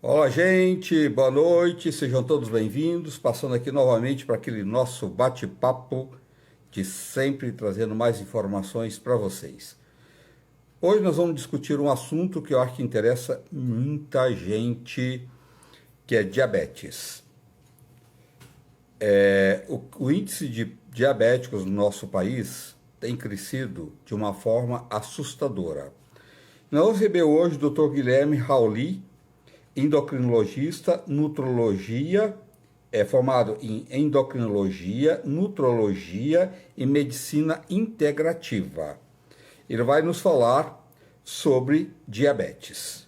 Olá, gente, boa noite, sejam todos bem-vindos. Passando aqui novamente para aquele nosso bate-papo de sempre trazendo mais informações para vocês. Hoje nós vamos discutir um assunto que eu acho que interessa muita gente, que é diabetes. O índice de diabéticos no nosso país tem crescido de uma forma assustadora. Nós vamos receber hoje o Dr. Guilherme Rauli, endocrinologista, nutrologia, formado em endocrinologia, nutrologia e medicina integrativa. Ele vai nos falar sobre diabetes.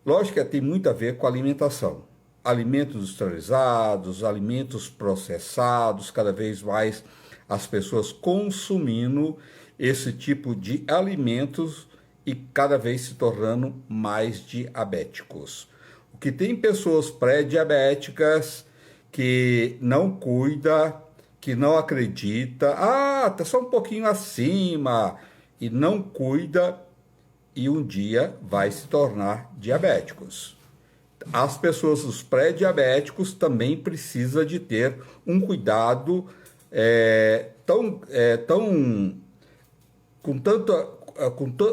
Lógico que tem muito a ver com alimentação. Alimentos industrializados, alimentos processados, cada vez mais as pessoas consumindo esse tipo de alimentos e cada vez se tornando mais diabéticos. O que tem pessoas pré-diabéticas que não cuida, que não acredita, tá só um pouquinho acima, e não cuida, e um dia vai se tornar diabéticos. As pessoas, os pré-diabéticos, também precisam de ter um cuidado com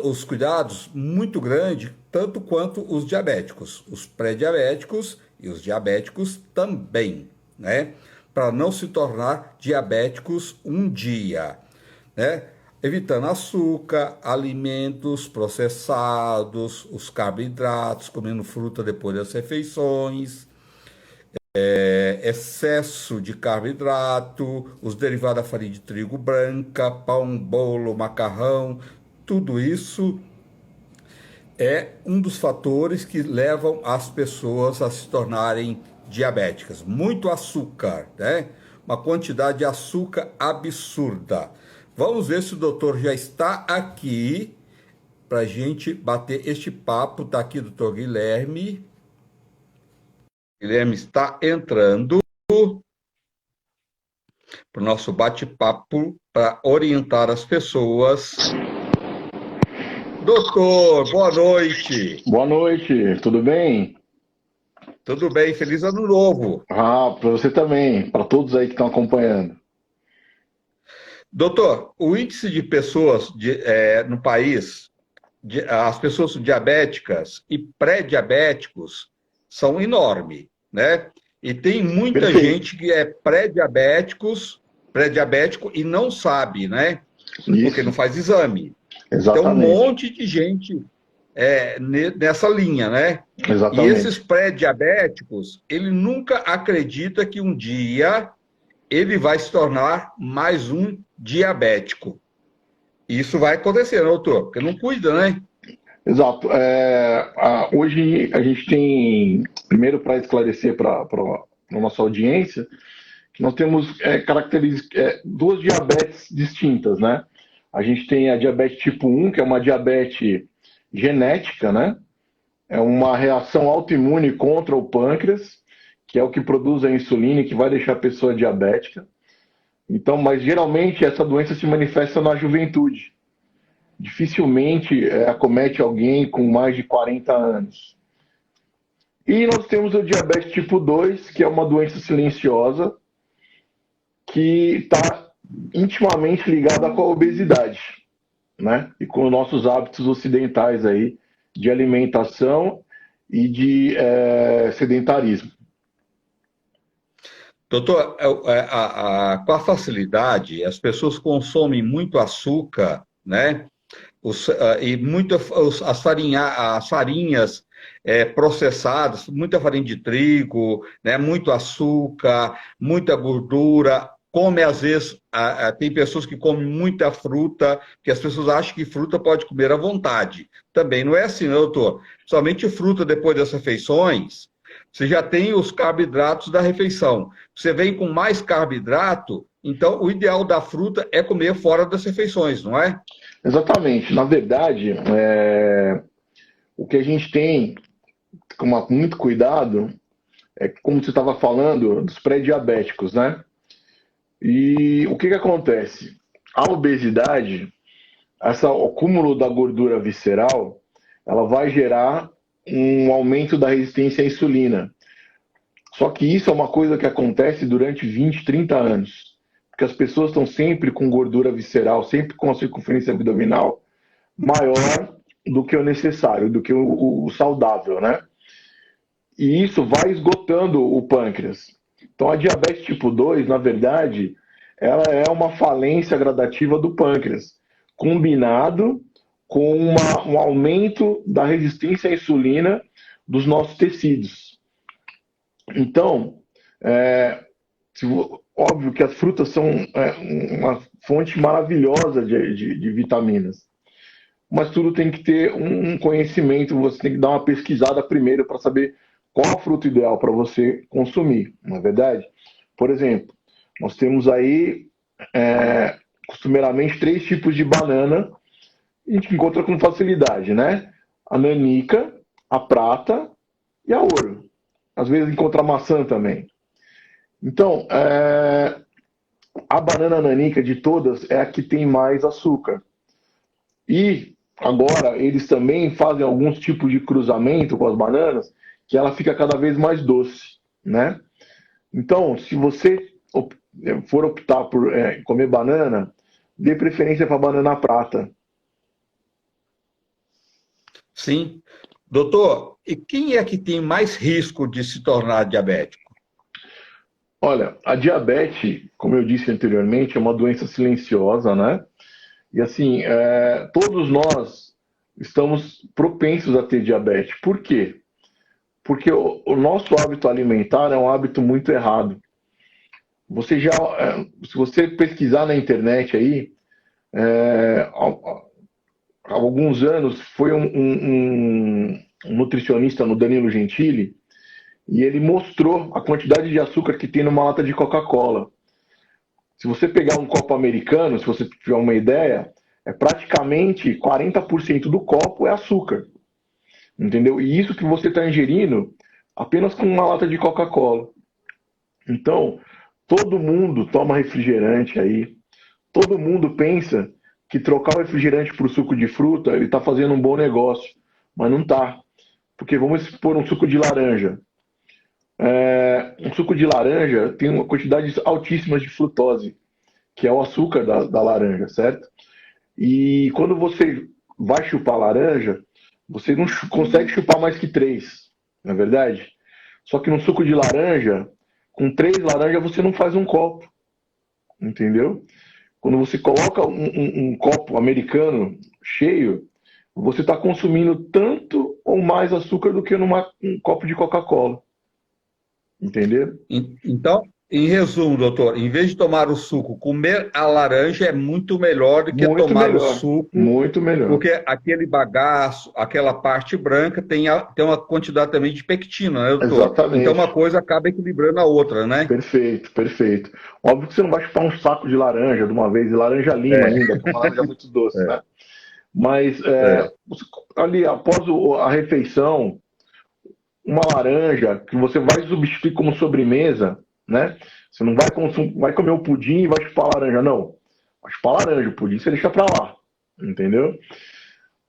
os cuidados muito grande, tanto quanto os diabéticos, os pré-diabéticos e os diabéticos também, né? Para não se tornar diabéticos um dia, né? Evitando açúcar, alimentos processados, os carboidratos, comendo fruta depois das refeições, excesso de carboidrato, os derivados da farinha de trigo branca, pão, bolo, macarrão, tudo isso é um dos fatores que levam as pessoas a se tornarem diabéticas. Muito açúcar, né? Uma quantidade de açúcar absurda. Vamos ver se o doutor já está aqui para a gente bater este papo. Está aqui o doutor Guilherme. Guilherme está entrando para o nosso bate-papo para orientar as pessoas. Doutor, boa noite. Boa noite, tudo bem? Tudo bem? Feliz ano novo. Para você também, para todos aí que estão acompanhando. Doutor, o índice de pessoas no país, as pessoas diabéticas e pré-diabéticos são enormes, né? E tem muita Perfeito. gente que é pré-diabético e não sabe, né? Porque Isso, não faz exame. Tem um exatamente, monte de gente nessa linha, né? E esses exatamente. pré-diabéticos, ele nunca acredita que um dia ele vai se tornar mais um diabético. Isso vai acontecer, né, doutor? Porque não cuida, né? Exato. Hoje a gente tem, primeiro para esclarecer para a nossa audiência, que nós temos duas diabetes distintas, né? A gente tem a diabetes tipo 1, que é uma diabetes genética, né? É uma reação autoimune contra o pâncreas, que é o que produz a insulina e que vai deixar a pessoa diabética. Então, mas geralmente essa doença se manifesta na juventude. Dificilmente acomete alguém com mais de 40 anos. E nós temos o diabetes tipo 2, que é uma doença silenciosa, que está intimamente ligada com a obesidade, né? E com os nossos hábitos ocidentais aí de alimentação e de sedentarismo. Doutor, com a facilidade, as pessoas consomem muito açúcar, né? E as farinhas processadas, muita farinha de trigo, né? Muito açúcar, muita gordura. Come, às vezes, tem pessoas que comem muita fruta, que as pessoas acham que fruta pode comer à vontade. Também não é assim, né, doutor? Somente fruta depois das refeições, você já tem os carboidratos da refeição. Você vem com mais carboidrato, então o ideal da fruta é comer fora das refeições, não é? Exatamente. Na verdade, o que a gente tem que tomar muito cuidado é que, como você estava falando, dos pré-diabéticos, né? E o que acontece? A obesidade, o acúmulo da gordura visceral, ela vai gerar um aumento da resistência à insulina. Só que isso é uma coisa que acontece durante 20, 30 anos. Porque as pessoas estão sempre com gordura visceral, sempre com a circunferência abdominal maior do que o necessário, do que o saudável, né? E isso vai esgotando o pâncreas. Então, a diabetes tipo 2, na verdade, ela é uma falência gradativa do pâncreas, combinado com um aumento da resistência à insulina dos nossos tecidos. Então, óbvio que as frutas são uma fonte maravilhosa de vitaminas, mas tudo tem que ter um conhecimento, você tem que dar uma pesquisada primeiro para saber qual a fruta ideal para você consumir, não é verdade? Por exemplo, nós temos aí, costumeiramente, 3 tipos de banana, a gente encontra com facilidade, né? A nanica, a prata e a ouro. Às vezes encontra a maçã também. Então, a banana nanica de todas é a que tem mais açúcar. E agora eles também fazem alguns tipos de cruzamento com as bananas, que ela fica cada vez mais doce, né? Então, se você for optar por comer banana, dê preferência para a banana prata. Sim. Doutor, e quem é que tem mais risco de se tornar diabético? Olha, a diabetes, como eu disse anteriormente, é uma doença silenciosa, né? E assim, todos nós estamos propensos a ter diabetes. Por quê? Porque o nosso hábito alimentar é um hábito muito errado. Se você pesquisar na internet aí, há alguns anos foi um nutricionista no Danilo Gentili e ele mostrou a quantidade de açúcar que tem numa lata de Coca-Cola. Se você pegar um copo americano, se você tiver uma ideia, praticamente 40% do copo é açúcar. Entendeu? E isso que você está ingerindo apenas com uma lata de Coca-Cola. Então, todo mundo toma refrigerante aí. Todo mundo pensa que trocar o refrigerante por suco de fruta, ele está fazendo um bom negócio. Mas não está. Porque vamos expor um suco de laranja. Um suco de laranja tem uma quantidade altíssima de frutose, que é o açúcar da laranja, certo? E quando você vai chupar laranja, você não consegue chupar mais que 3, não é verdade? Só que no suco de laranja, com 3 laranjas você não faz um copo, entendeu? Quando você coloca um copo americano cheio, você está consumindo tanto ou mais açúcar do que um copo de Coca-Cola, entendeu? Então, em resumo, doutor, em vez de tomar o suco, comer a laranja é muito melhor do que Muito tomar o melhor, suco, muito melhor. porque aquele bagaço, aquela parte branca tem uma quantidade também de pectina, né, doutor? Exatamente. Então uma coisa acaba equilibrando a outra, né? Perfeito, perfeito. Óbvio que você não vai chupar um saco de laranja de uma vez, e laranja lima ainda, que é uma laranja muito doce, né? Mas ali, após a refeição, uma laranja que você vai substituir como sobremesa, né? Você não vai comer o pudim e vai chupar a laranja, não. Vai chupar a laranja, o pudim você deixa pra lá, entendeu?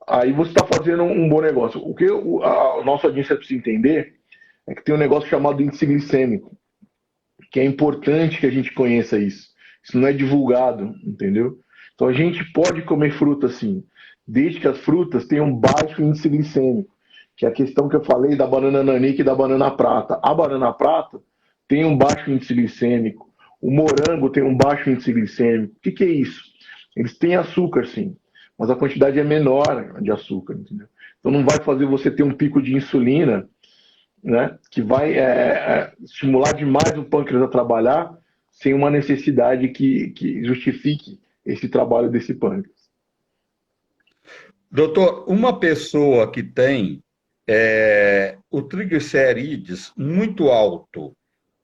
Aí você está fazendo um bom negócio. O que a nossa audiência precisa entender é que tem um negócio chamado índice glicêmico, que é importante que a gente conheça isso. Isso não é divulgado, entendeu? Então a gente pode comer fruta sim, desde que as frutas tenham baixo índice glicêmico, que é a questão que eu falei da banana nanica e da banana prata. A banana prata tem um baixo índice glicêmico, o morango tem um baixo índice glicêmico. O que é isso? Eles têm açúcar sim, mas a quantidade é menor de açúcar, entendeu? Então não vai fazer você ter um pico de insulina, né, que vai estimular demais o pâncreas a trabalhar sem uma necessidade que justifique esse trabalho desse pâncreas. Doutor, uma pessoa que tem o triglicerídeos muito alto,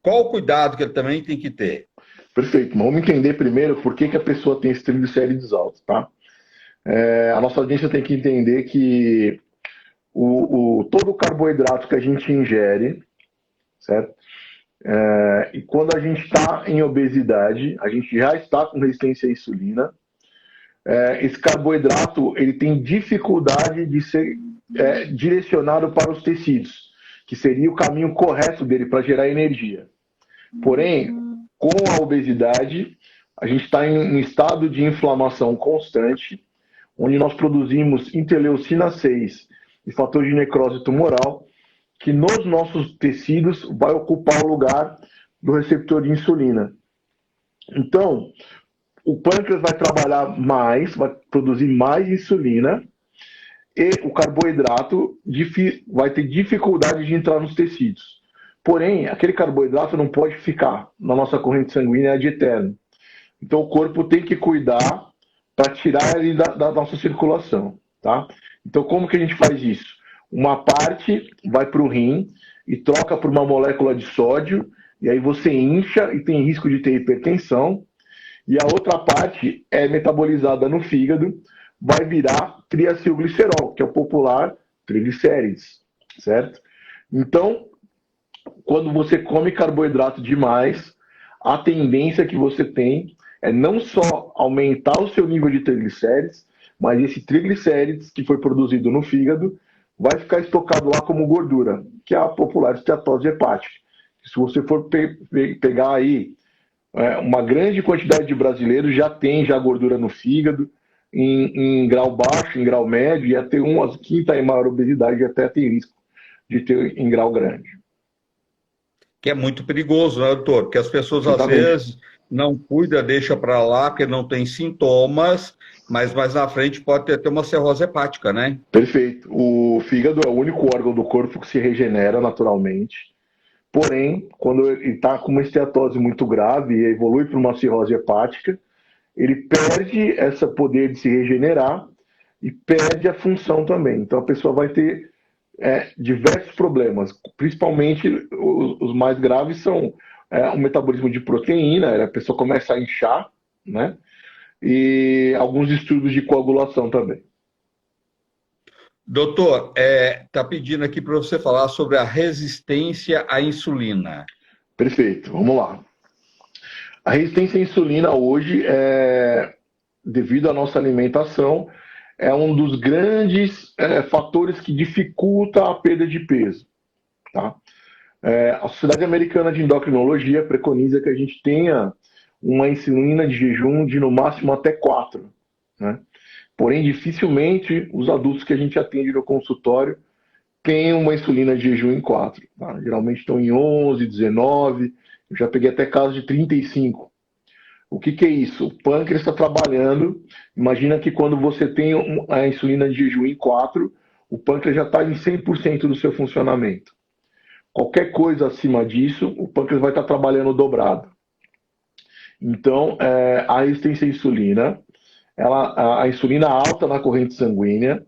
qual o cuidado que ele também tem que ter? Perfeito, mas vamos entender primeiro por que a pessoa tem esses triglicéridos altos, tá? A nossa audiência tem que entender que todo o carboidrato que a gente ingere, certo? E quando a gente está em obesidade, a gente já está com resistência à insulina, esse carboidrato ele tem dificuldade de ser direcionado para os tecidos, que seria o caminho correto dele para gerar energia. Porém, com a obesidade, a gente está em um estado de inflamação constante, onde nós produzimos interleucina 6 e fator de necrose tumoral, que nos nossos tecidos vai ocupar o lugar do receptor de insulina. Então, o pâncreas vai trabalhar mais, vai produzir mais insulina, e o carboidrato vai ter dificuldade de entrar nos tecidos. Porém, aquele carboidrato não pode ficar na nossa corrente sanguínea de eterno. Então, o corpo tem que cuidar para tirar ele da nossa circulação. Tá? Então, como que a gente faz isso? Uma parte vai para o rim e troca por uma molécula de sódio, e aí você incha e tem risco de ter hipertensão. E a outra parte é metabolizada no fígado, vai virar triacilglicerol, que é o popular triglicérides, certo? Então, quando você come carboidrato demais, a tendência que você tem é não só aumentar o seu nível de triglicérides, mas esse triglicérides que foi produzido no fígado vai ficar estocado lá como gordura, que é a popular esteatose hepática. Se você for pegar aí uma grande quantidade de brasileiros já tem gordura no fígado, em grau baixo, em grau médio, e até quem está em maior obesidade até tem risco de ter em grau grande. Que é muito perigoso, né, doutor? Porque as pessoas, Exatamente. às vezes, não cuidam, deixa para lá, porque não tem sintomas, mas mais na frente pode ter uma cirrose hepática, né? Perfeito. O fígado é o único órgão do corpo que se regenera naturalmente. Porém, quando ele está com uma esteatose muito grave e evolui para uma cirrose hepática, ele perde esse poder de se regenerar e perde a função também. Então a pessoa vai ter diversos problemas, principalmente os mais graves são o metabolismo de proteína, a pessoa começa a inchar, né? E alguns distúrbios de coagulação também. Doutor, está pedindo aqui para você falar sobre a resistência à insulina. Perfeito, vamos lá. A resistência à insulina hoje, devido à nossa alimentação, é um dos grandes fatores que dificulta a perda de peso. Tá? A Sociedade Americana de Endocrinologia preconiza que a gente tenha uma insulina de jejum de no máximo até 4. Né? Porém, dificilmente os adultos que a gente atende no consultório têm uma insulina de jejum em 4. Tá? Geralmente estão em 11, 19, eu já peguei até casos de 35. O que é isso? O pâncreas está trabalhando. Imagina que quando você tem a insulina de jejum em 4, o pâncreas já está em 100% do seu funcionamento. Qualquer coisa acima disso, o pâncreas vai estar trabalhando dobrado. Então, a resistência à insulina, a insulina alta na corrente sanguínea,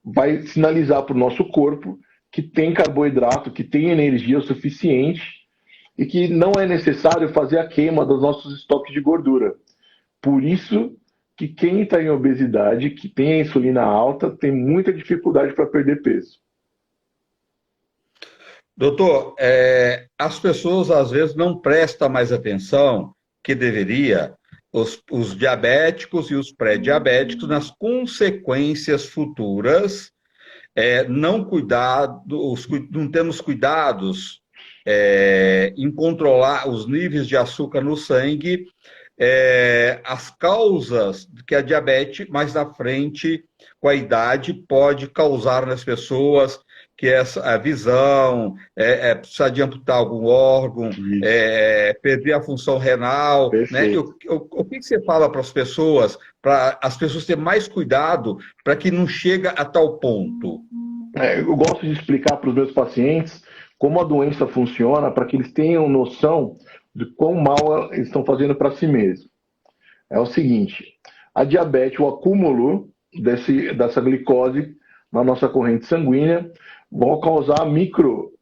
vai sinalizar para o nosso corpo que tem carboidrato, que tem energia o suficiente e que não é necessário fazer a queima dos nossos estoques de gordura. Por isso que quem está em obesidade, que tem a insulina alta, tem muita dificuldade para perder peso. Doutor, as pessoas às vezes não prestam mais atenção que deveria, os diabéticos e os pré-diabéticos, nas consequências futuras, não temos cuidados em controlar os níveis de açúcar no sangue, as causas que a diabetes, mais na frente, com a idade, pode causar nas pessoas, que é a visão, precisar de amputar algum órgão, perder a função renal. Né? O que você fala para as pessoas terem mais cuidado para que não chegue a tal ponto? Eu gosto de explicar para os meus pacientes como a doença funciona para que eles tenham noção de quão mal eles estão fazendo para si mesmos. É o seguinte, a diabetes, o acúmulo dessa glicose na nossa corrente sanguínea vão causar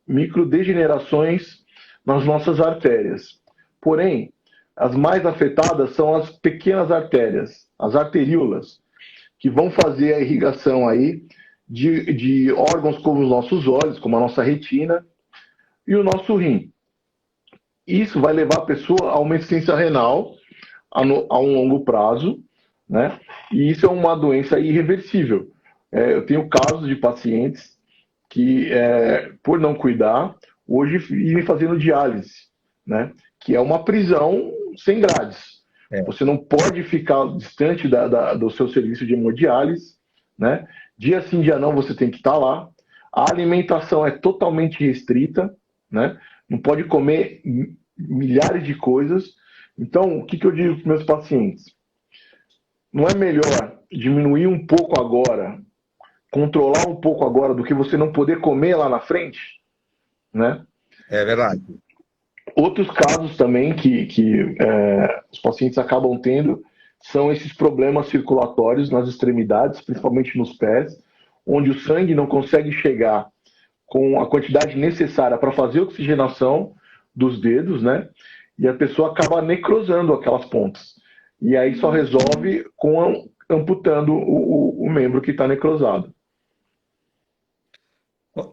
microdegenerações nas nossas artérias. Porém, as mais afetadas são as pequenas artérias, as arteríolas, que vão fazer a irrigação aí de órgãos como os nossos olhos, como a nossa retina e o nosso rim. Isso vai levar a pessoa a uma insuficiência renal a um longo prazo, né? E isso é uma doença irreversível. eu tenho casos de pacientes que, por não cuidar, hoje vivem fazendo diálise, né? Que é uma prisão sem grades. É, Você não pode ficar distante do seu serviço de hemodiálise, né? Dia sim, dia não, você tem que estar lá. A alimentação é totalmente restrita, né? Não pode comer milhares de coisas. Então, o que eu digo para os meus pacientes? Não é melhor diminuir um pouco agora, controlar um pouco agora, do que você não poder comer lá na frente, né? é verdade. Outros casos também que os pacientes acabam tendo são esses problemas circulatórios nas extremidades, principalmente nos pés, onde o sangue não consegue chegar com a quantidade necessária para fazer a oxigenação dos dedos, né? E a pessoa acaba necrosando aquelas pontas. E aí só resolve amputando o membro que está necrosado.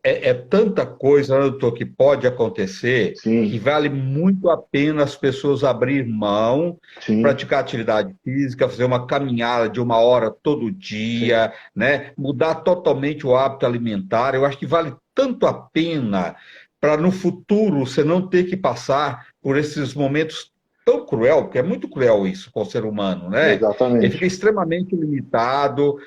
É tanta coisa, né, doutor, que pode acontecer, que Sim, vale muito a pena as pessoas abrir mão, sim, praticar atividade física, fazer uma caminhada de 1 hora todo sim. dia, né? Mudar totalmente o hábito alimentar. Eu acho que vale tanto a pena para no futuro você não ter que passar por esses momentos tão cruel, porque é muito cruel isso com o ser humano, né? Ele fica Exatamente. extremamente limitado.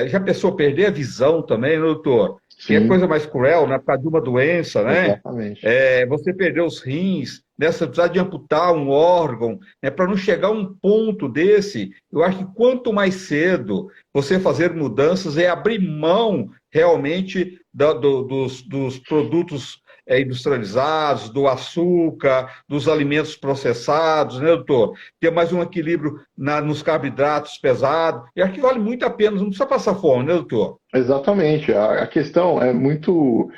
Já pensou perder a visão também, né, doutor? Que é Sim, coisa mais cruel, né? Por causa de uma doença, né? exatamente. Você perder os rins, né? Você precisar de amputar um órgão, né? Para não chegar a um ponto desse, eu acho que quanto mais cedo você fazer mudanças é abrir mão realmente dos produtos industrializados, do açúcar, dos alimentos processados, né, doutor? Ter mais um equilíbrio nos carboidratos pesados. Eu acho que vale muito a pena, não precisa passar fome, né, doutor? Exatamente. A questão é muito.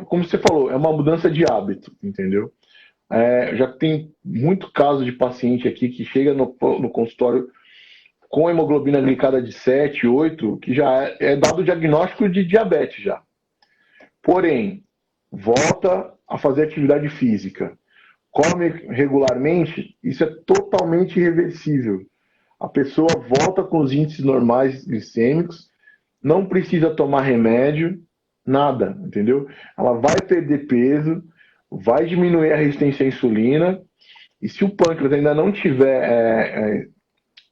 Como você falou, é uma mudança de hábito, entendeu? Já tem muito caso de paciente aqui que chega no consultório com hemoglobina glicada de 7, 8, que já é dado o diagnóstico de diabetes já. Porém, volta a fazer atividade física, come regularmente, isso é totalmente irreversível. A pessoa volta com os índices normais glicêmicos, não precisa tomar remédio, nada, entendeu? Ela vai perder peso, vai diminuir a resistência à insulina, e se o pâncreas ainda não tiver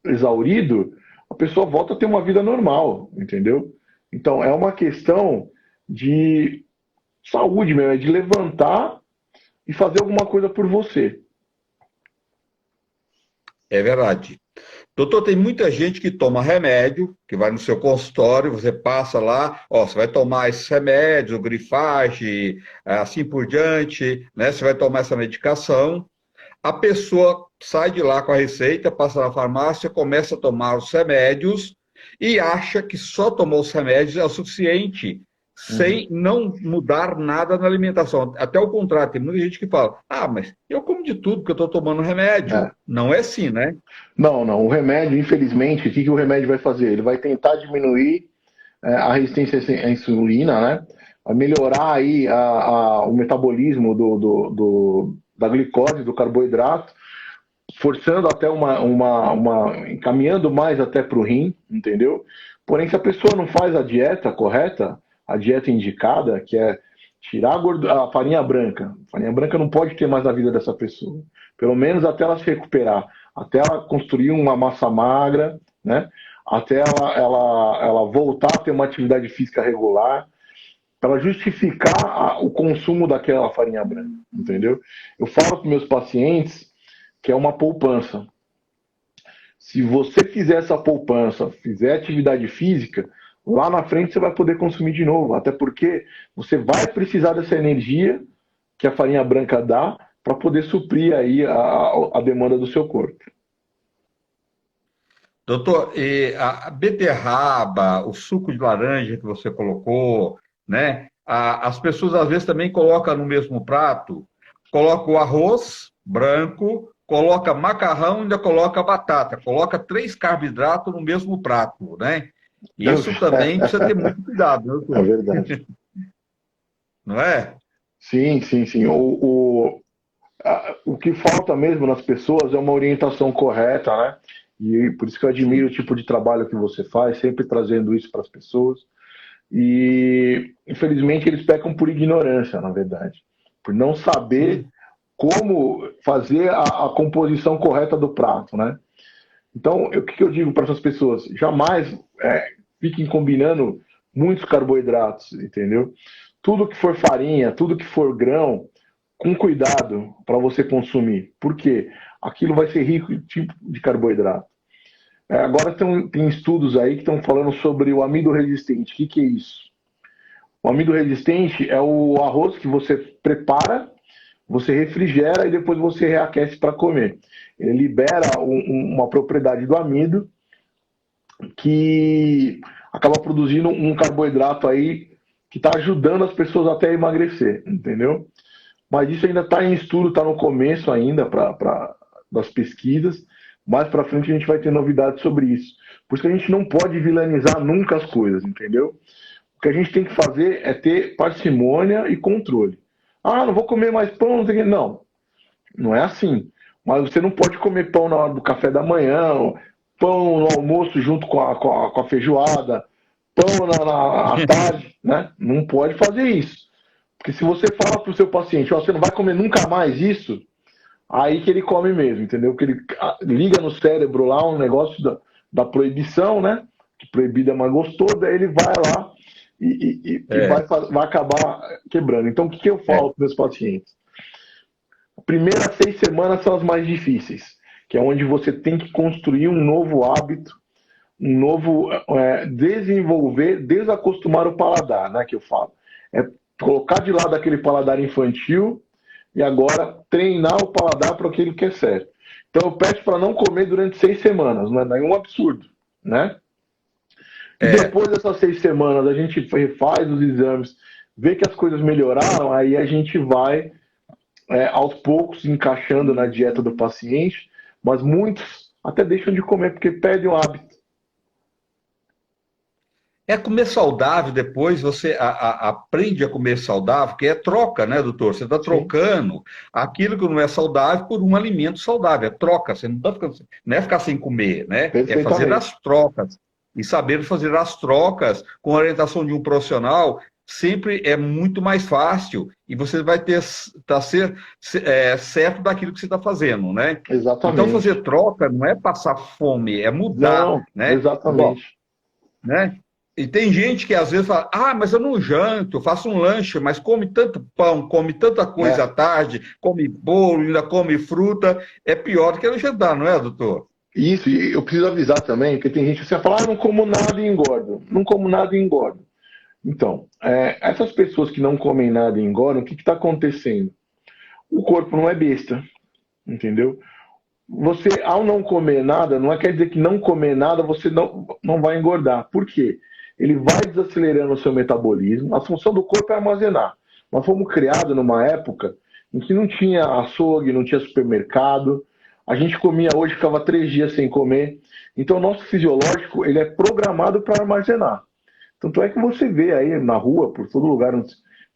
exaurido, a pessoa volta a ter uma vida normal, entendeu? Então é uma questão de saúde mesmo, é de levantar e fazer alguma coisa por você. É verdade. Doutor, tem muita gente que toma remédio, que vai no seu consultório, você passa lá, ó, você vai tomar esses remédios, o grifage, assim por diante, né? Você vai tomar essa medicação. A pessoa sai de lá com a receita, passa na farmácia, começa a tomar os remédios e acha que só tomou os remédios é o suficiente, Uhum. sem não mudar nada na alimentação. Até o contrário, tem muita gente que fala: ah, mas eu como de tudo porque eu estou tomando remédio. É. Não é assim, né? Não, não. O remédio, infelizmente, o que o remédio vai fazer? Ele vai tentar diminuir a resistência à insulina, né? A melhorar aí o metabolismo da glicose, do carboidrato, forçando até encaminhando mais até para o rim, entendeu? Porém, se a pessoa não faz a dieta correta, a dieta indicada, que é tirar a farinha branca não pode ter mais na vida dessa pessoa, pelo menos até ela se recuperar, até ela construir uma massa magra, né? Até ela voltar a ter uma atividade física regular, para justificar o consumo daquela farinha branca, entendeu? Eu falo para meus pacientes que é uma poupança. Se você fizer essa poupança, fizer atividade física, lá na frente você vai poder consumir de novo. Até porque você vai precisar dessa energia que a farinha branca dá para poder suprir aí a demanda do seu corpo. Doutor, e a beterraba, o suco de laranja que você colocou, né? As pessoas às vezes também colocam no mesmo prato, coloca o arroz branco, coloca macarrão e ainda coloca batata, coloca 3 carboidratos no mesmo prato, né? Isso também precisa ter muito cuidado, né, É doutor? verdade. Não é? Sim, sim, sim. O que falta mesmo nas pessoas é uma orientação correta, né? E por isso que eu admiro o tipo de trabalho que você faz, sempre trazendo isso para as pessoas. E, infelizmente, eles pecam por ignorância, na verdade, por não saber Sim. como fazer a composição correta do prato, né? Então, o que eu digo para essas pessoas? Jamais fiquem combinando muitos carboidratos, entendeu? Tudo que for farinha, tudo que for grão, com cuidado para você consumir. Por quê? Aquilo vai ser rico em tipo de carboidrato. Agora tem estudos aí que estão falando sobre o amido resistente. O que é isso? O amido resistente é o arroz que você prepara, você refrigera e depois você reaquece para comer. Ele libera uma propriedade do amido que acaba produzindo um carboidrato aí que está ajudando as pessoas até a emagrecer, entendeu? Mas isso ainda está em estudo, está no começo ainda das pesquisas. Mais para frente a gente vai ter novidades sobre isso. Por isso que a gente não pode vilanizar nunca as coisas, entendeu? O que a gente tem que fazer é ter parcimônia e controle. Ah, não vou comer mais pão, não sei o quê. Não, não é assim. Mas você não pode comer pão na hora do café da manhã, pão no almoço junto com a feijoada, pão à tarde, né? Não pode fazer isso. Porque se você fala para o seu paciente, ó, você não vai comer nunca mais isso, aí que ele come mesmo, entendeu? Porque ele liga no cérebro lá um negócio da proibição, né? Que proibido é mais gostoso, daí ele vai lá e vai acabar quebrando. Então, o que eu falo para meus pacientes? Primeiras 6 semanas são as mais difíceis, que é onde você tem que construir um novo hábito, um novo desenvolver, desacostumar o paladar, né? Que eu falo. É colocar de lado aquele paladar infantil e agora treinar o paladar para aquilo que é certo. Então eu peço para não comer durante 6 semanas, não é nenhum absurdo, né? E depois dessas 6 semanas a gente refaz os exames, vê que as coisas melhoraram, aí a gente vai aos poucos encaixando na dieta do paciente, mas muitos até deixam de comer porque perdem o hábito. Comer saudável, depois você aprende a comer saudável, que é troca, né, doutor? Você está Sim, trocando aquilo que não é saudável por um alimento saudável. É troca, você não, não é ficar sem comer, né? É fazer perfeitamente. as trocas. E saber fazer as trocas com a orientação de um profissional sempre é muito mais fácil e você vai ter certo daquilo que você está fazendo, né? Então, Exatamente. fazer troca não é passar fome, é mudar, Não, né? Igual, exatamente. né? E tem gente que às vezes fala, mas eu não janto, eu faço um lanche, mas come tanto pão, come tanta coisa à É. tarde, come bolo, ainda come fruta, é pior do que no jantar, não é, doutor? Isso, e eu preciso avisar também, porque tem gente que você fala, não como nada e engordo. Não como nada e engordo. Então, essas pessoas que não comem nada e engordam, o que está acontecendo? O corpo não é besta, entendeu? Você, ao não comer nada, não quer dizer que não comer nada você não vai engordar. Por quê? Ele vai desacelerando o seu metabolismo. A função do corpo é armazenar. Nós fomos criados numa época em que não tinha açougue, não tinha supermercado. A gente comia hoje, ficava 3 dias sem comer. Então, o nosso fisiológico ele é programado para armazenar. Tanto é que você vê aí na rua, por todo lugar,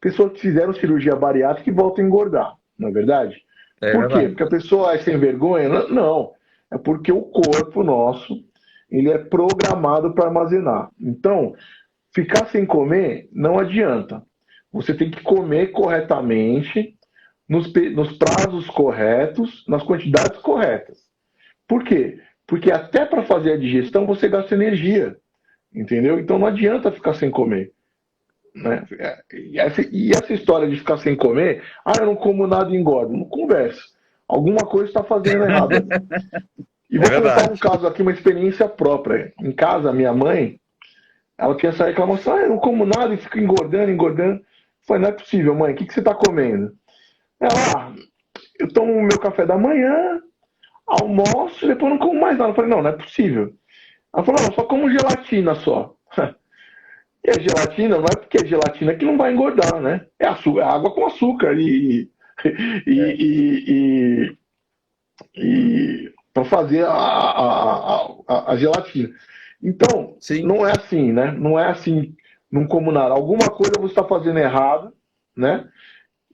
pessoas que fizeram cirurgia bariátrica e voltam a engordar, não é verdade? É Por quê? verdade. Porque a pessoa é sem vergonha? Não. É porque o corpo nosso ele é programado para armazenar. Então, ficar sem comer não adianta. Você tem que comer corretamente, nos prazos corretos, nas quantidades corretas. Por quê? Porque até para fazer a digestão você gasta energia, entendeu? Então não adianta ficar sem comer. Né? E essa história de ficar sem comer, eu não como nada e engordo. Não conversa. Alguma coisa está fazendo errado ali. E É vou contar um verdade. caso aqui, uma experiência própria. Em casa, minha mãe, ela tinha essa reclamação, eu não como nada e fico engordando, engordando. Eu falei, não é possível, mãe, o que você está comendo? Ela, eu tomo o meu café da manhã, almoço, depois não como mais nada. Eu falei, não é possível. Ela falou, não, eu só como gelatina só. E a gelatina, não é porque é gelatina que não vai engordar, né? É açúcar, é água com açúcar É. e, para fazer a gelatina. Então, Sim. não é assim, né? Não é assim, não como nada. Alguma coisa você está fazendo errado, né?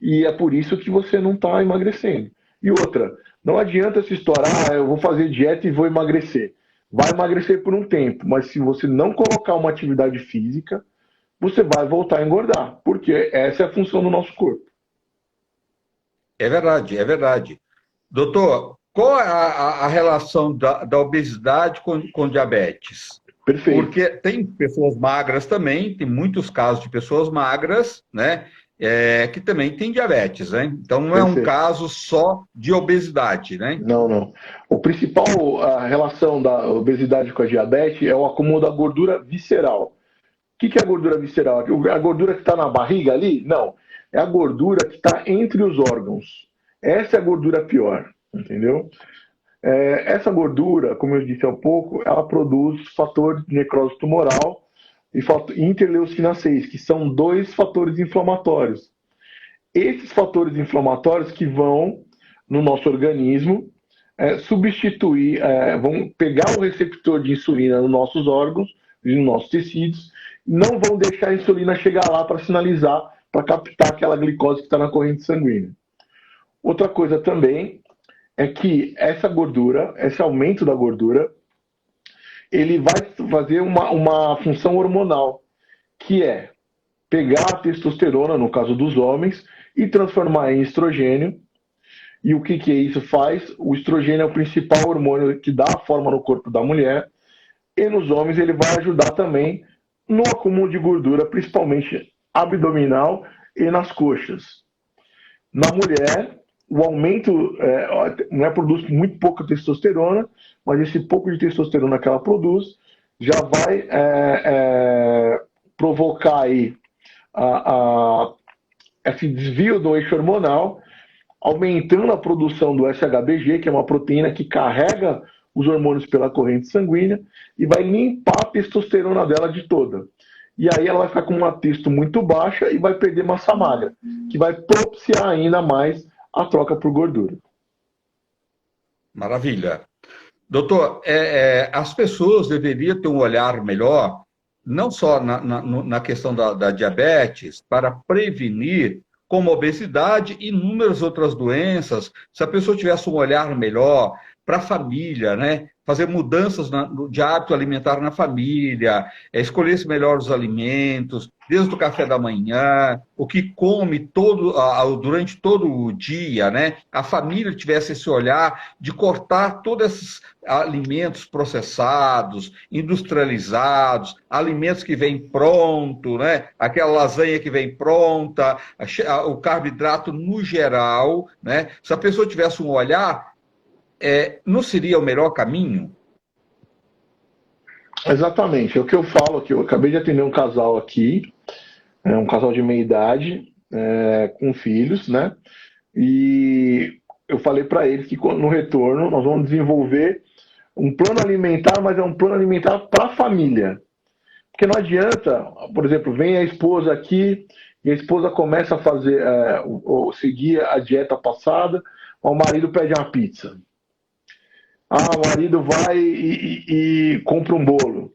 E é por isso que você não está emagrecendo. E outra, não adianta se estourar, eu vou fazer dieta e vou emagrecer. vai emagrecer por um tempo, mas se você não colocar uma atividade física, você vai voltar a engordar, porque essa é a função do nosso corpo. É verdade, é verdade. Doutor, qual é a relação da obesidade com diabetes? Perfeito. Porque tem pessoas magras também, tem muitos casos de pessoas magras, né? Que também têm diabetes, né? Então não é um Perfeito. caso só de obesidade, né? Não, não. O principal, a relação da obesidade com a diabetes é o acúmulo da gordura visceral. O que é a gordura visceral? A gordura que está na barriga ali? Não. É a gordura que está entre os órgãos. Essa é a gordura pior, entendeu? Essa gordura, como eu disse há pouco, ela produz fator de necrose tumoral e interleucina 6, que são dois fatores inflamatórios. Esses fatores inflamatórios que vão no nosso organismo substituir, vão pegar o receptor de insulina nos nossos órgãos, nos nossos tecidos, e não vão deixar a insulina chegar lá para sinalizar, para captar aquela glicose que está na corrente sanguínea. Outra coisa também é que essa gordura, esse aumento da gordura, ele vai fazer uma função hormonal, que é pegar a testosterona, no caso dos homens, e transformar em estrogênio. E o que isso faz? O estrogênio é o principal hormônio que dá a forma no corpo da mulher, e nos homens ele vai ajudar também no acúmulo de gordura, principalmente abdominal e nas coxas. Na mulher, o aumento, a mulher produz muito pouca testosterona, mas esse pouco de testosterona que ela produz já vai provocar aí esse desvio do eixo hormonal, aumentando a produção do SHBG, que é uma proteína que carrega os hormônios pela corrente sanguínea e vai limpar a testosterona dela de toda. E aí ela vai ficar com uma testo muito baixa e vai perder massa magra, que vai propiciar ainda mais a troca por gordura. Maravilha. Doutor, as pessoas deveriam ter um olhar melhor, não só na questão da diabetes, para prevenir, como obesidade e inúmeras outras doenças. Se a pessoa tivesse um olhar melhor para a família, né? Fazer mudanças de hábito alimentar na família, escolher melhor os alimentos, desde o café da manhã, o que come durante todo o dia, né? A família tivesse esse olhar de cortar todos esses alimentos processados, industrializados, alimentos que vêm pronto, né? Aquela lasanha que vem pronta, o carboidrato no geral, né? Se a pessoa tivesse um olhar, não seria o melhor caminho? Exatamente, é o que eu falo aqui. Eu acabei de atender um casal aqui, um casal de meia idade, com filhos, né? E eu falei para eles que no retorno nós vamos desenvolver um plano alimentar, mas é um plano alimentar para a família. Porque não adianta, por exemplo, vem a esposa aqui e a esposa começa a fazer, seguir a dieta passada, o marido pede uma pizza. O marido vai e compra um bolo.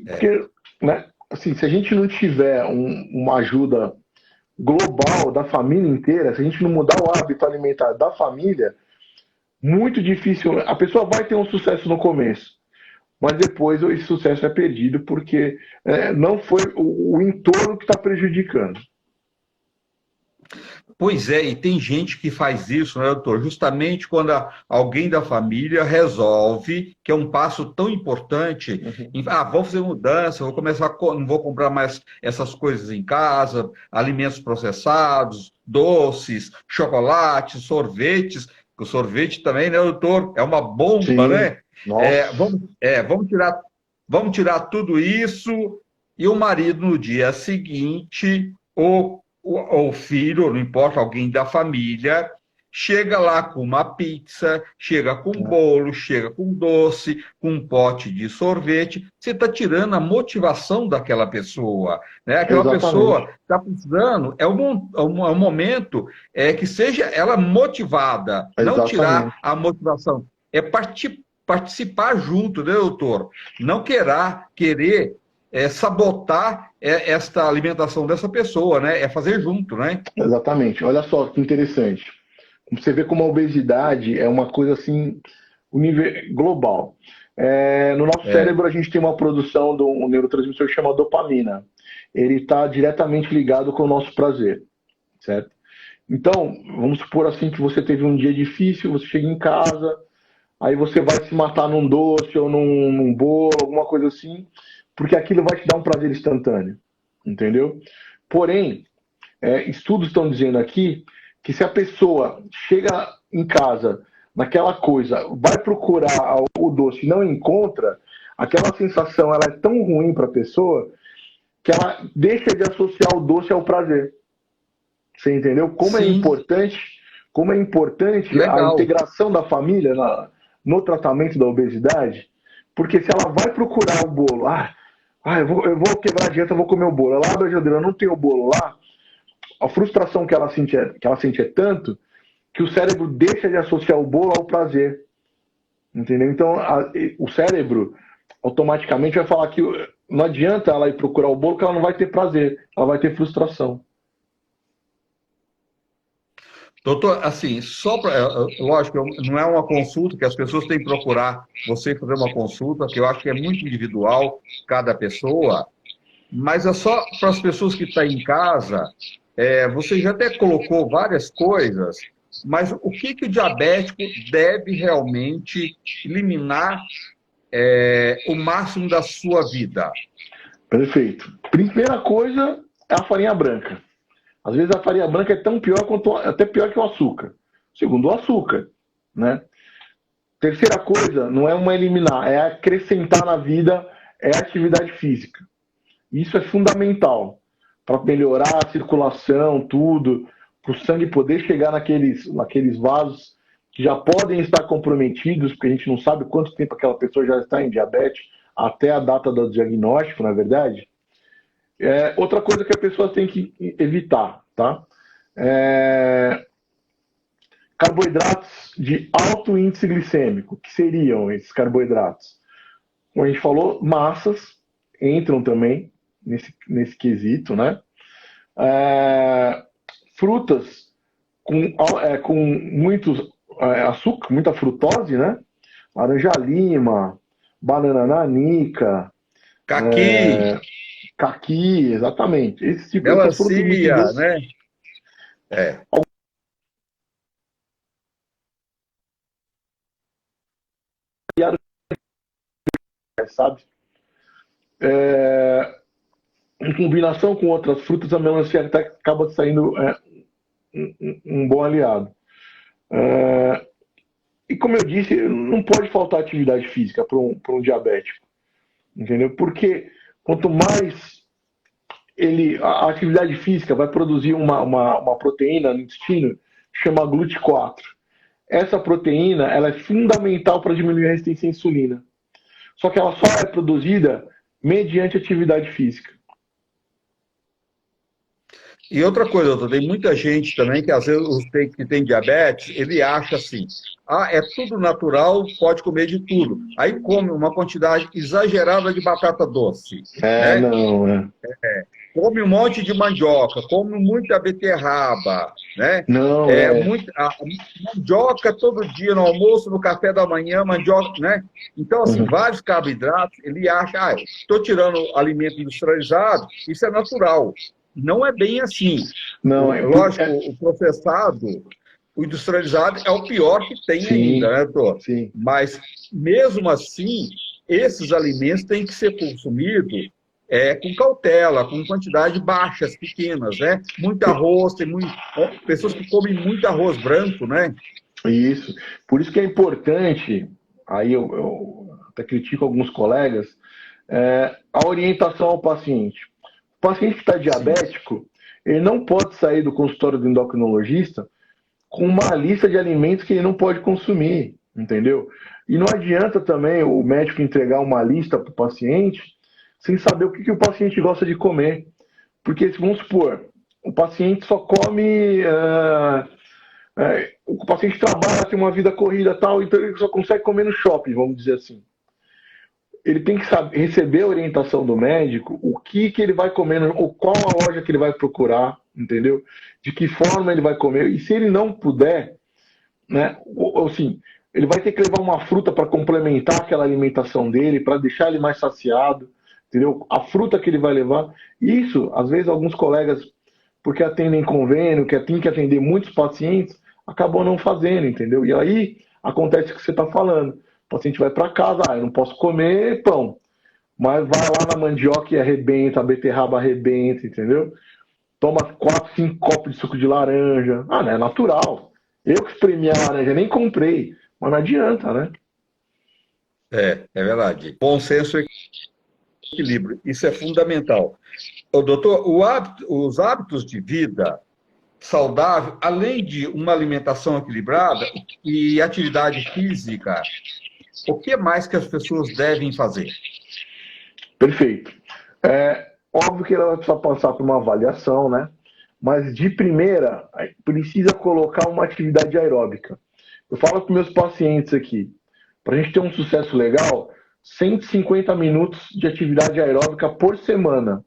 Porque, né, assim, se a gente não tiver uma ajuda global da família inteira, se a gente não mudar o hábito alimentar da família, muito difícil. A pessoa vai ter um sucesso no começo, mas depois esse sucesso é perdido porque não foi o entorno que está prejudicando. Pois é, e tem gente que faz isso, né, doutor? Justamente quando alguém da família resolve, que é um passo tão importante, vamos fazer mudança, vou começar, não vou comprar mais essas coisas em casa, alimentos processados, doces, chocolates, sorvetes, o sorvete também, né, doutor? É uma bomba, Sim. né? Nossa. Vamos tirar tudo isso e o marido no dia seguinte, ou filho, não importa, alguém da família, chega lá com uma pizza, chega com um bolo, chega com doce, com um pote de sorvete. Você está tirando a motivação daquela pessoa, né? Aquela Exatamente. pessoa está precisando, é um momento que seja ela motivada, não tirar a motivação. É participar junto, né, doutor? Não querer sabotar esta alimentação dessa pessoa, né? É fazer junto, né? Exatamente. Olha só que interessante. Você vê como a obesidade é uma coisa assim, global. No nosso É, cérebro, a gente tem uma produção de um neurotransmissor chamado dopamina. Ele está diretamente ligado com o nosso prazer, certo? Então, vamos supor assim que você teve um dia difícil, você chega em casa, aí você vai se matar num doce ou num bolo, alguma coisa assim, porque aquilo vai te dar um prazer instantâneo, entendeu? Porém, estudos estão dizendo aqui que se a pessoa chega em casa naquela coisa, vai procurar o doce e não encontra, aquela sensação ela é tão ruim para a pessoa que ela deixa de associar o doce ao prazer. Você entendeu? sim, Como é importante a legal. integração da família no tratamento da obesidade, porque se ela vai procurar o bolo, eu vou quebrar a dieta, eu vou comer o bolo. Ela abre a geladeira, não tem o bolo lá, a frustração que ela sente é tanto que o cérebro deixa de associar o bolo ao prazer. Entendeu? Então, o cérebro automaticamente vai falar que não adianta ela ir procurar o bolo que ela não vai ter prazer, ela vai ter frustração. Doutor, assim, só para. Lógico, não é uma consulta que as pessoas têm que procurar você fazer uma consulta, que eu acho que é muito individual, cada pessoa, mas é só para as pessoas que estão em casa. Você já até colocou várias coisas, mas o que, que o diabético deve realmente eliminar o máximo da sua vida? Perfeito. Primeira coisa é a farinha branca. Às vezes a farinha branca é tão pior quanto, até pior que o açúcar. Segundo, o açúcar, né? Terceira coisa, não é uma eliminar, é acrescentar na vida, é a atividade física. Isso é fundamental para melhorar a circulação, tudo, para o sangue poder chegar naqueles vasos que já podem estar comprometidos, porque a gente não sabe quanto tempo aquela pessoa já está em diabetes, até a data do diagnóstico, na verdade. Outra coisa que a pessoa tem que evitar, tá? É, carboidratos de alto índice glicêmico. Que seriam esses carboidratos? Como a gente falou, massas entram também nesse quesito, né? É, frutas com muitos açúcar, muita frutose, né? Laranja lima, banana nanica, Caqui, caqui, exatamente. Essas frutas muito melancia, doces, né? É. sabe? É, em combinação com outras frutas, a melancia até acaba saindo um bom aliado. É, e como eu disse, não pode faltar atividade física para um diabético, entendeu? Porque quanto mais a atividade física vai produzir uma proteína no intestino, chama GLUT4. Essa proteína ela é fundamental para diminuir a resistência à insulina. Só que ela só é produzida mediante atividade física. E outra coisa, doutor, tem muita gente também que às vezes que tem diabetes, ele acha assim, é tudo natural, pode comer de tudo. Aí come uma quantidade exagerada de batata doce, né? Não, é. Come um monte de mandioca, come muita beterraba, né? Não, é. A mandioca todo dia, no almoço, no café da manhã, mandioca, né? Então, assim, Uhum. vários carboidratos, ele acha, estou tirando alimento industrializado, isso é natural. Não é bem assim. Não, Lógico, o processado, o industrializado é o pior que tem ainda, sim, né, doutor? sim. Mas, mesmo assim, esses alimentos têm que ser consumidos com cautela, com quantidade baixas, pequenas, né? Muito arroz, tem pessoas que comem muito arroz branco, né? Isso. Por isso que é importante, aí eu até critico alguns colegas, a orientação ao paciente. O paciente que está Sim. diabético, ele não pode sair do consultório do endocrinologista com uma lista de alimentos que ele não pode consumir, entendeu? E não adianta também o médico entregar uma lista para o paciente sem saber o que o paciente gosta de comer. Porque, vamos supor, o paciente só come. O paciente trabalha, tem uma vida corrida e tal, então ele só consegue comer no shopping, vamos dizer assim. Ele tem que saber, receber a orientação do médico, o que ele vai comer, ou qual a loja que ele vai procurar, entendeu? De que forma ele vai comer. E se ele não puder, né, assim, ele vai ter que levar uma fruta para complementar aquela alimentação dele, para deixar ele mais saciado, entendeu? A fruta que ele vai levar. Isso, às vezes, alguns colegas, porque atendem convênio, que tem que atender muitos pacientes, acabam não fazendo, entendeu? E aí acontece o que você está falando. O paciente vai para casa, eu não posso comer pão, mas vai lá na mandioca e arrebenta, a beterraba arrebenta, entendeu? Toma 4, 5 copos de suco de laranja. Ah, não é natural. Eu que espremi a laranja, nem comprei. Mas não adianta, né? É verdade. Bom senso e equilíbrio, isso é fundamental. Ô, doutor, os hábitos de vida saudável, além de uma alimentação equilibrada e atividade física, o que mais que as pessoas devem fazer? Perfeito. É óbvio que ela vai precisar passar por uma avaliação, né? Mas de primeira, precisa colocar uma atividade aeróbica. Eu falo com meus pacientes aqui, para a gente ter um sucesso legal, 150 minutos de atividade aeróbica por semana,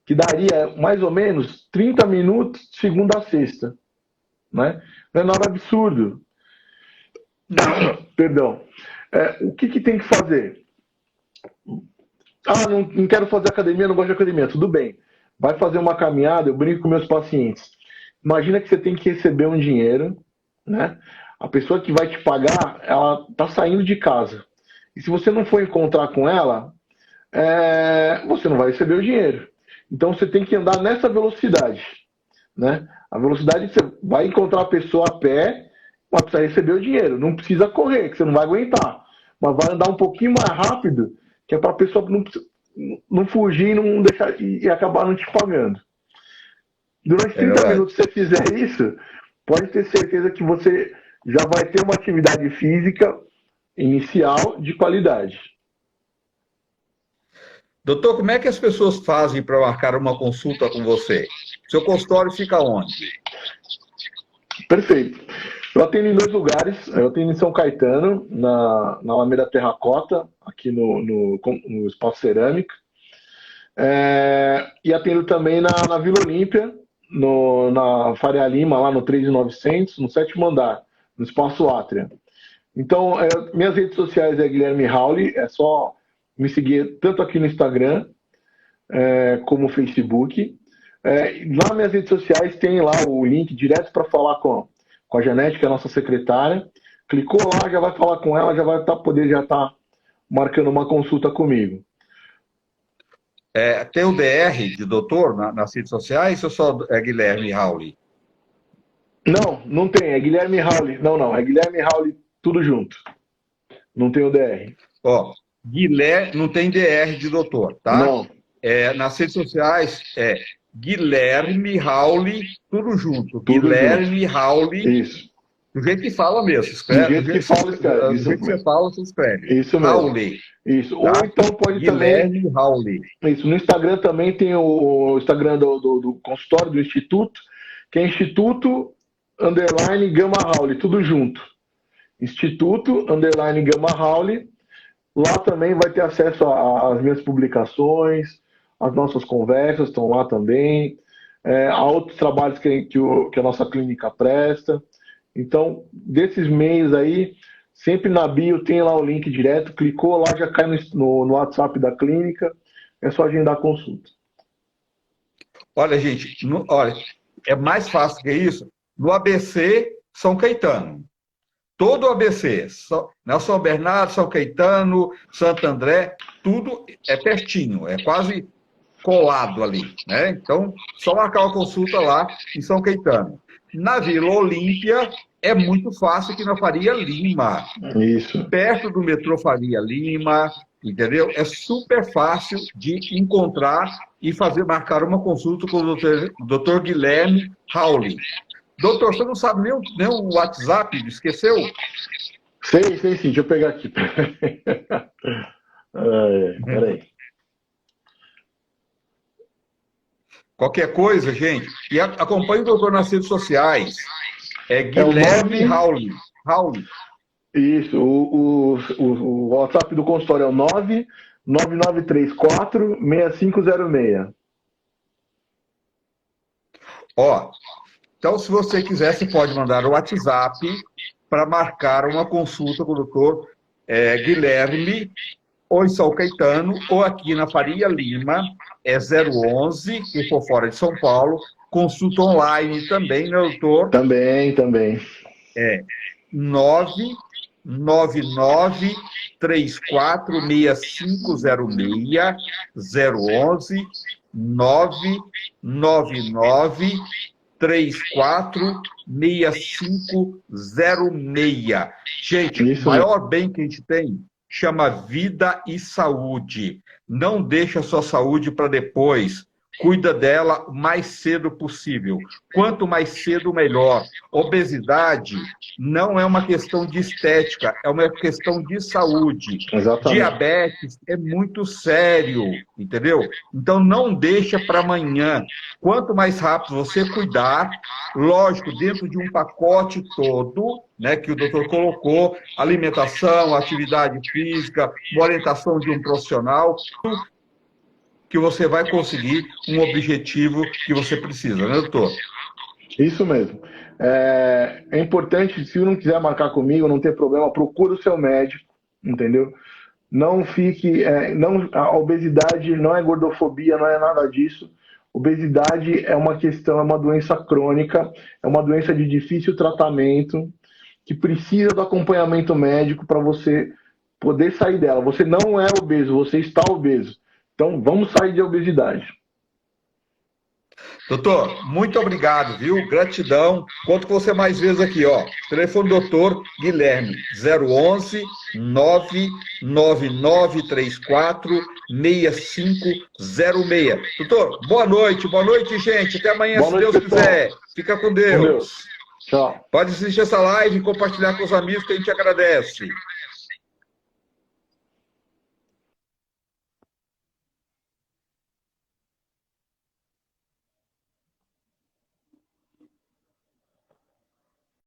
que daria mais ou menos 30 minutos de segunda a sexta. Né? Não é nada absurdo. Perdão. O que tem que fazer? Ah, não quero fazer academia, não gosto de academia. Tudo bem. Vai fazer uma caminhada, eu brinco com meus pacientes. Imagina que você tem que receber um dinheiro, né? A pessoa que vai te pagar, ela está saindo de casa. E se você não for encontrar com ela, você não vai receber o dinheiro. Então você tem que andar nessa velocidade, né? A velocidade você vai encontrar a pessoa a pé, mas precisa receber o dinheiro. Não precisa correr, que você não vai aguentar. Mas vai andar um pouquinho mais rápido, que é para a pessoa não fugir não deixar, e acabar não te pagando. Durante 30 minutos, se você fizer isso, pode ter certeza que você já vai ter uma atividade física inicial de qualidade. Doutor, como é que as pessoas fazem para marcar uma consulta com você? Seu consultório fica onde? Perfeito. Eu atendo em 2 lugares. Eu atendo em São Caetano, na Alameda Terracota, aqui no Espaço Cerâmica. E atendo também na Vila Olímpia, na Faria Lima, lá no 3900, no 7º andar, no Espaço Átria. Então, minhas redes sociais é Guilherme Rauli, é só me seguir tanto aqui no Instagram como no Facebook. Lá minhas redes sociais tem lá o link direto para falar com a Janete, que é a nossa secretária. Clicou lá, já vai falar com ela, já vai poder estar marcando uma consulta comigo. Tem o DR de doutor nas redes sociais ou só é Guilherme Rauli? Não tem, é Guilherme Rauli. Não, é Guilherme Rauli, tudo junto. Não tem o DR. Guilherme, não tem DR de doutor, tá? Não. Nas redes sociais é Guilherme Rauli, tudo junto. Tudo Guilherme junto. Rauli. Isso. Do jeito que fala mesmo, escreve. Do jeito que fala, escreve. Do jeito que você fala, você escreve. Isso mesmo. Rauli. Isso. Tá? Ou então pode Guilherme Rauli. Isso. No Instagram também tem o Instagram do consultório do Instituto, que é Instituto_Gama Rauli, tudo junto. Instituto_Gama Rauli. Lá também vai ter acesso às minhas publicações, as nossas conversas estão lá também, a outros trabalhos que a nossa clínica presta. Então, desses meios aí, sempre na bio tem lá o link direto, clicou lá, já cai no WhatsApp da clínica, é só agendar a consulta. Olha, gente, é mais fácil que isso. No ABC São Caetano. Todo o ABC, São Bernardo, São Caetano, Santo André, tudo é pertinho, é quase colado ali, né? Então, só marcar uma consulta lá em São Caetano. Na Vila Olímpia, é muito fácil que na Faria Lima. Isso. Perto do metrô Faria Lima, entendeu? É super fácil de encontrar e marcar uma consulta com o Dr. Guilherme Rauli. Doutor, você não sabe nem o WhatsApp? Esqueceu? Sei sim. Deixa eu pegar aqui. Peraí. Qualquer coisa, gente. E acompanhe o doutor nas redes sociais. É Guilherme Rauli. Isso. O WhatsApp do consultório é o 99934-6506. Então, se você quiser, você pode mandar o WhatsApp para marcar uma consulta com o doutor Guilherme, ou em São Caetano, ou aqui na Faria Lima, é 011, quem for fora de São Paulo, consulta online também, né, doutor? Também. 999 346506, 011 999 346506. Gente, Isso o maior bem que a gente tem chama vida e saúde. Não deixa a sua saúde para depois. Cuida dela o mais cedo possível. Quanto mais cedo, melhor. Obesidade não é uma questão de estética, é uma questão de saúde. Exatamente. Diabetes é muito sério, entendeu? Então não deixa para amanhã. Quanto mais rápido você cuidar, lógico, dentro de um pacote todo, né, que o doutor colocou, alimentação, atividade física, uma orientação de um profissional, que você vai conseguir um objetivo que você precisa, né, doutor? Isso mesmo. É importante, se não quiser marcar comigo, não tem problema, procura o seu médico, entendeu? Não fique... a obesidade não é gordofobia, não é nada disso. Obesidade é uma questão, é uma doença crônica, é uma doença de difícil tratamento, que precisa do acompanhamento médico para você poder sair dela. Você não é obeso, você está obeso. Então, vamos sair de obesidade. Doutor, muito obrigado, viu? Gratidão. Conto com você mais vezes aqui, ó. Telefone do doutor Guilherme, 011 99934 6506. Doutor, boa noite, gente. Até amanhã, Boa se noite, Deus pessoal. quiser. Fica com Deus. Tchau. Pode assistir essa live e compartilhar com os amigos que a gente agradece.